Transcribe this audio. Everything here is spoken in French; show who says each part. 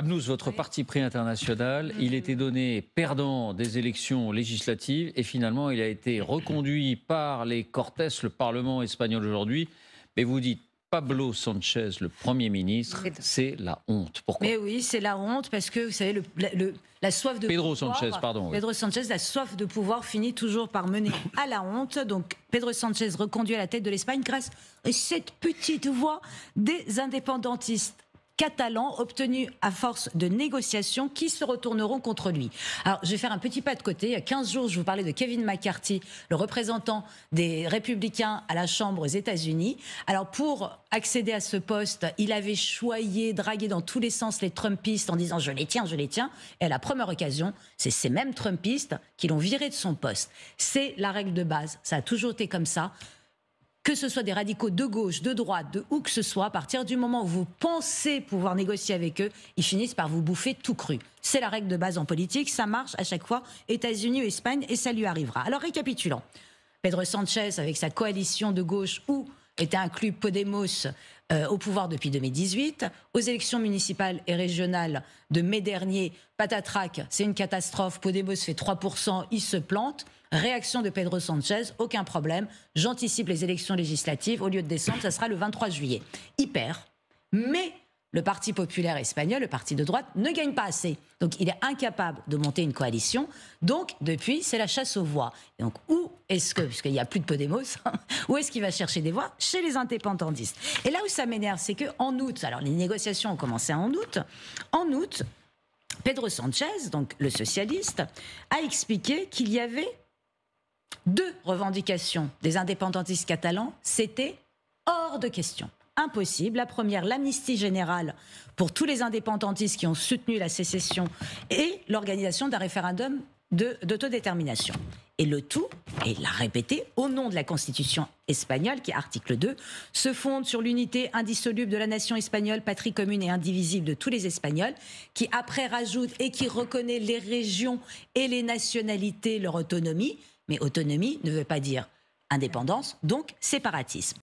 Speaker 1: Hamnous, votre parti pris international, il était donné perdant des élections législatives et finalement il a été reconduit par les Cortes, le Parlement espagnol aujourd'hui. Mais vous dites Pablo Sánchez, le Premier ministre, c'est la honte. Pourquoi?
Speaker 2: Mais oui, c'est la honte parce que vous savez, la soif de
Speaker 1: Pedro
Speaker 2: pouvoir,
Speaker 1: Sánchez, pardon.
Speaker 2: Pedro Sánchez, la soif de pouvoir finit toujours par mener à la honte. Donc Pedro Sánchez reconduit à la tête de l'Espagne grâce à cette petite voix des indépendantistes catalans obtenus à force de négociations qui se retourneront contre lui. Alors, je vais faire un petit pas de côté. Il y a 15 jours, je vous parlais de Kevin McCarthy, le représentant des Républicains à la Chambre aux États-Unis. Alors, pour accéder à ce poste, il avait choyé, dragué dans tous les sens les Trumpistes en disant « je les tiens, je les tiens ». Et à la première occasion, c'est ces mêmes Trumpistes qui l'ont viré de son poste. C'est la règle de base. Ça a toujours été comme ça. Que ce soit des radicaux de gauche, de droite, de où que ce soit, à partir du moment où vous pensez pouvoir négocier avec eux, ils finissent par vous bouffer tout cru. C'est la règle de base en politique, ça marche à chaque fois, États-Unis ou Espagne, et ça lui arrivera. Alors récapitulons. Pedro Sánchez, avec sa coalition de gauche, où était inclus Podemos au pouvoir depuis 2018, aux élections municipales et régionales de mai dernier, patatrac, c'est une catastrophe, Podemos fait 3%, il se plante. Réaction de Pedro Sánchez, aucun problème, j'anticipe les élections législatives, au lieu de décembre, ça sera le 23 juillet. Il perd, mais le Parti populaire espagnol, le parti de droite, ne gagne pas assez. Donc il est incapable de monter une coalition, donc depuis, c'est la chasse aux voix. Et donc où est-ce que, puisqu'il n'y a plus de Podemos, où est-ce qu'il va chercher des voix? Chez les indépendantistes. Et là où ça m'énerve, c'est qu'en août, alors les négociations ont commencé en août, Pedro Sánchez, donc le socialiste, a expliqué qu'il y avait deux revendications des indépendantistes catalans, c'était hors de question. Impossible. La première, l'amnistie générale pour tous les indépendantistes qui ont soutenu la sécession et l'organisation d'un référendum d'autodétermination. Et le tout, et il l'a répété, au nom de la Constitution espagnole, qui est article 2, se fonde sur l'unité indissoluble de la nation espagnole, patrie commune et indivisible de tous les Espagnols, qui après rajoute et qui reconnaît les régions et les nationalités, leur autonomie. Mais autonomie ne veut pas dire indépendance, donc séparatisme.